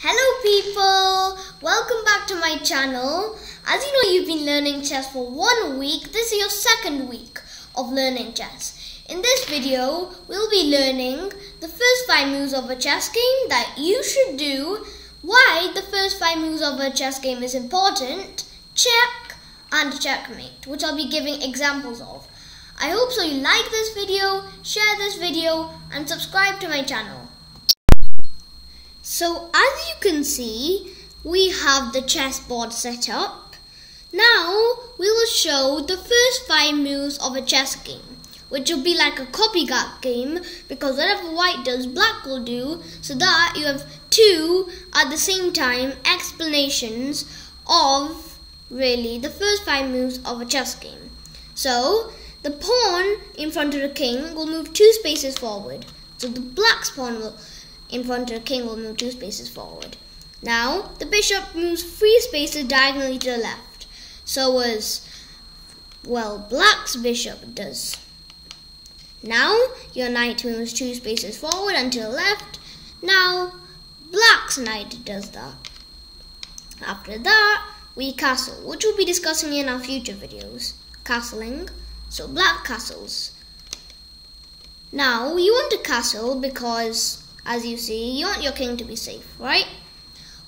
Hello people, welcome back to my channel. As you know, you've been learning chess for 1 week. This is your second week of learning chess. In this video, we'll be learning the first 5 moves of a chess game that you should do, why the first 5 moves of a chess game is important, check and checkmate, which I'll be giving examples of. I hope so you like this video, share this video and subscribe to my channel. So as you can see, we have the chessboard set up. Now we will show the first 5 moves of a chess game, which will be like a copycat game because whatever white does, black will do, so that you have 2 at the same time explanations of really the first 5 moves of a chess game. So the pawn in front of the king will move 2 spaces forward. So the black's pawn will in front of the king will move 2 spaces forward. Now, the bishop moves 3 spaces diagonally to the left. So as, well, black's bishop does. Now, your knight moves 2 spaces forward and to the left. Now, black's knight does that. After that, we castle, which we'll be discussing in our future videos. Castling. So, black castles. Now, you want to castle because, as you see, you want your king to be safe, right?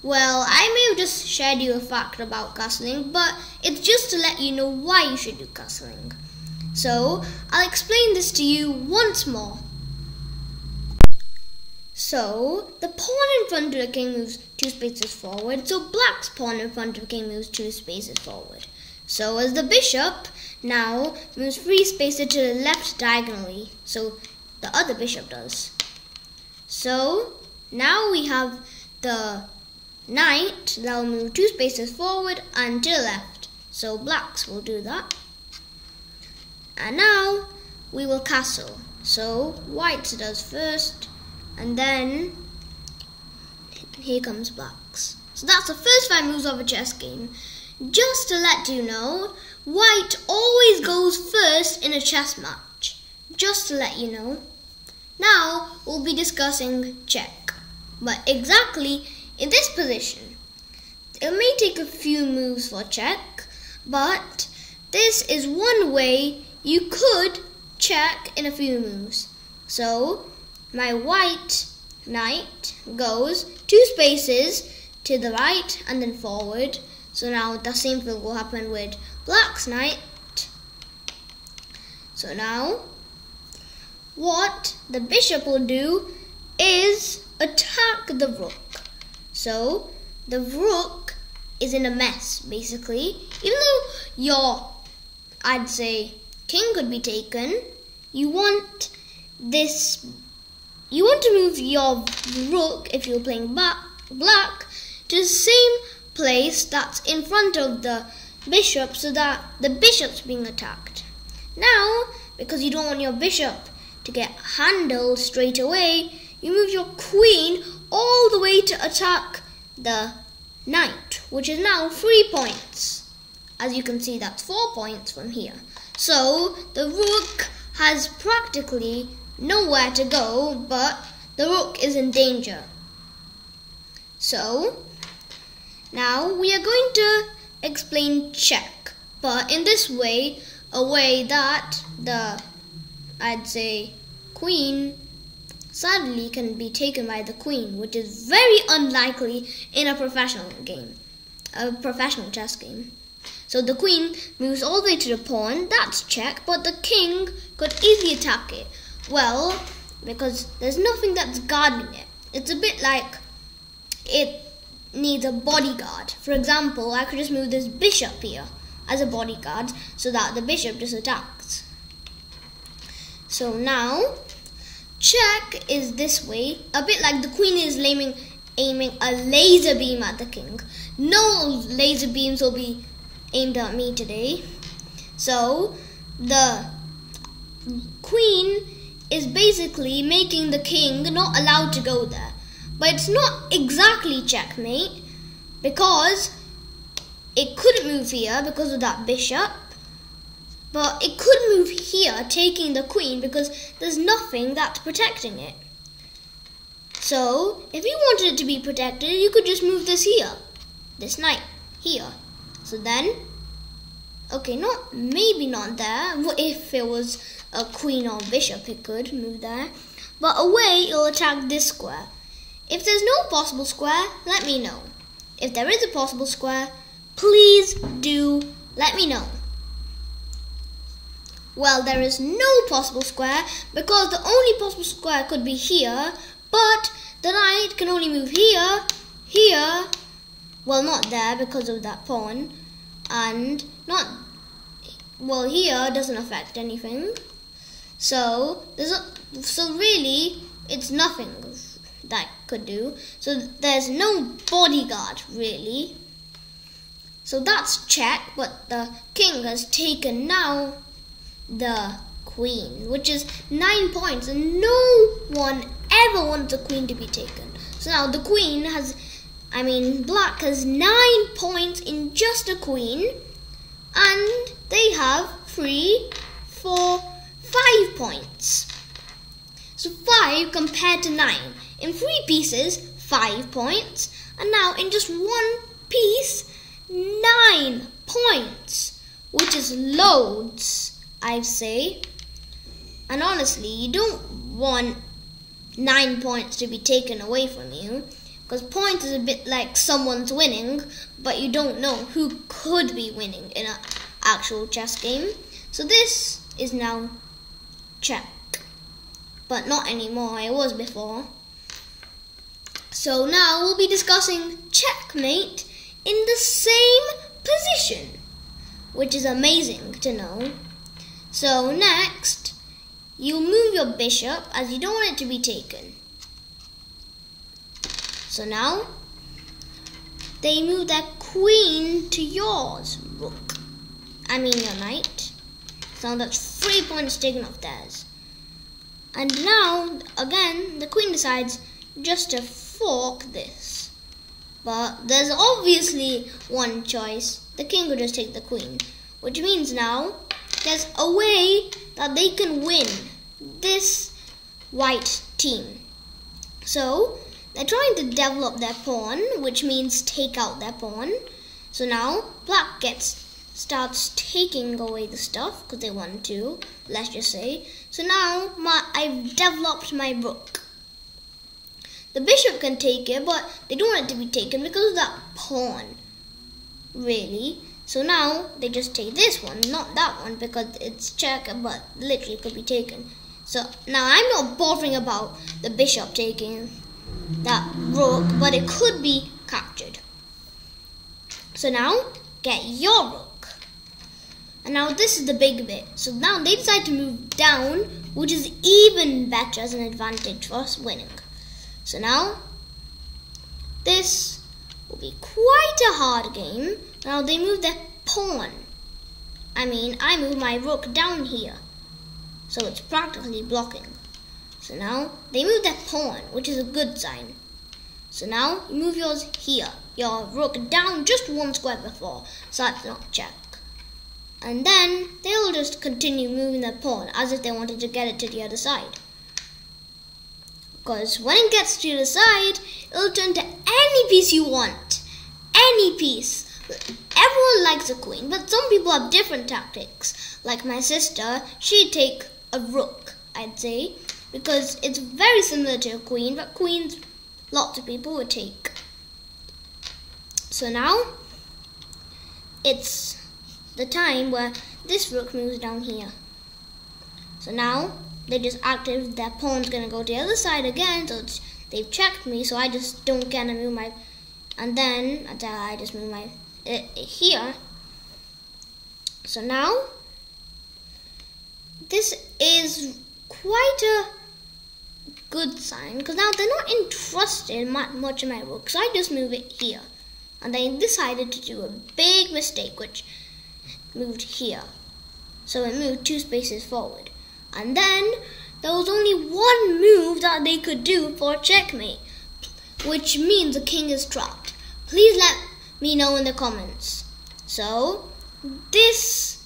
Well, I may have just shared you a fact about castling, but it's just to let you know why you should do castling. So, I'll explain this to you once more. So, the pawn in front of the king moves 2 spaces forward, so black's pawn in front of the king moves 2 spaces forward. So, as the bishop now moves 3 spaces to the left diagonally, so the other bishop does. So, now we have the knight that will move 2 spaces forward and to the left. So, blacks will do that. And now, we will castle. So, whites does first, and then here comes blacks. So, that's the first 5 moves of a chess game. Just to let you know, white always goes first in a chess match. Just to let you know. Now, we'll be discussing check, but exactly in this position. It may take a few moves for check, but this is one way you could check in a few moves. So, my white knight goes 2 spaces to the right and then forward. So now the same thing will happen with black's knight. So now, what the bishop will do is attack the rook. So, the rook is in a mess, basically. Even though your, I'd say, king could be taken, you want to move your rook, if you're playing black, to the same place that's in front of the bishop so that the bishop's being attacked. Now, because you don't want your bishop to get handled straight away, you move your queen all the way to attack the knight, which is now 3 points. As you can see, that's 4 points from here. So, the rook has practically nowhere to go, but the rook is in danger. So, now we are going to explain check, but in this way, a way that the, I'd say, queen sadly can be taken by the queen, which is very unlikely in a professional game, a professional chess game. So the queen moves all the way to the pawn, that's check, but the king could easily attack it. Well, because there's nothing that's guarding it. It's a bit like it needs a bodyguard. For example, I could just move this bishop here as a bodyguard so that the bishop just attacks. So now, check is this way, a bit like the queen is aiming a laser beam at the king. No laser beams will be aimed at me today. So, the queen is basically making the king not allowed to go there. But it's not exactly checkmate because it couldn't move here because of that bishop. But it could move here, taking the queen, because there's nothing that's protecting it. So, if you wanted it to be protected, you could just move this here. This knight here. So then, okay, maybe not there. If it was a queen or bishop, it could move there. But away, it'll attack this square. If there's no possible square, let me know. If there is a possible square, please do let me know. Well, there is no possible square because the only possible square could be here, but the knight can only move here, here, well, not there because of that pawn, and here doesn't affect anything. So really, it's nothing that could do. So there's no bodyguard really. So that's check, but the king has taken now the queen, which is 9 points, and no one ever wants the queen to be taken. So now the queen black has 9 points in just a queen, and they have 3, 4, 5 points. So 5 compared to 9. In 3 pieces, 5 points, and now in just 1 piece, 9 points, which is loads, I'd say. And honestly, you don't want 9 points to be taken away from you, because points is a bit like someone's winning, but you don't know who could be winning in an actual chess game. So this is now check, but not anymore, it was before. So now we'll be discussing checkmate in the same position, which is amazing to know. So next, you move your bishop as you don't want it to be taken. So now, they move their queen to yours, your knight. So that's 3 points taken off theirs. And now, again, the queen decides just to fork this. But there's obviously one choice. The king will just take the queen, which means now there's a way that they can win this white team. So they're trying to develop their pawn, which means take out their pawn. So now black starts taking away the stuff because they want to, let's just say. So now I've developed my rook. The bishop can take it, but they don't want it to be taken because of that pawn, really. So now they just take this one, not that one, because it's check, but literally could be taken. So now I'm not bothering about the bishop taking that rook, but it could be captured. So now get your rook. And now this is the big bit. So now they decide to move down, which is even better as an advantage for us winning. So now this will be quite a hard game. Now they move their pawn. I move my rook down here, so it's practically blocking. So now they move their pawn, which is a good sign. So now you move yours here, your rook down just 1 square before, so that's not check. And then they'll just continue moving their pawn as if they wanted to get it to the other side. Because when it gets to the side, it'll turn to any piece you want. Any piece. Everyone likes a queen, but some people have different tactics. Like my sister, she'd take a rook, I'd say, because it's very similar to a queen, but queens, lots of people would take. So now, it's the time where this rook moves down here. So now, they just active, their pawn's gonna go to the other side again, so they've checked me, so I just don't get to move my, and then I just move my here. So now this is quite a good sign because now they're not interested much in my rook, so I just move it here, and they decided to do a big mistake, which moved here, so it moved 2 spaces forward. And then there was only one move that they could do for checkmate, which means the king is trapped. Please let me know in the comments. So this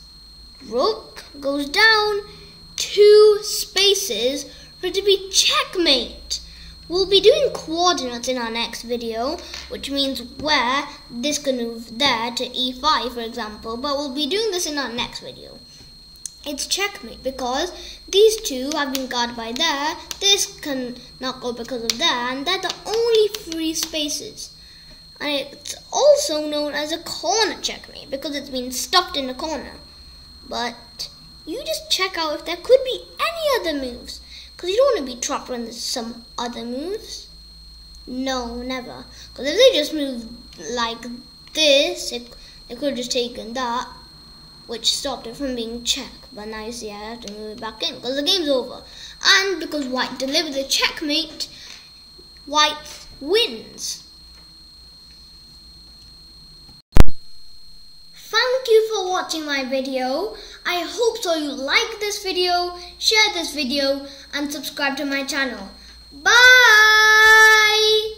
rook goes down 2 spaces for it to be checkmate, We'll be doing coordinates in our next video, which means where this can move there to e5, for example, but we'll be doing this in our next video. It's checkmate because these two have been guarded by there, this can not go because of there, and they're the only free spaces. And it's also known as a corner checkmate because it's been stuffed in a corner. But you just check out if there could be any other moves, because you don't want to be trapped when there's some other moves. No, never. Because if they just move like this, they could have just taken that, which stopped it from being checked. But now you see I have to move it back in because the game's over. And because white delivered the checkmate, white wins. Thank you for watching my video. I hope so you like this video, share this video and subscribe to my channel. Bye!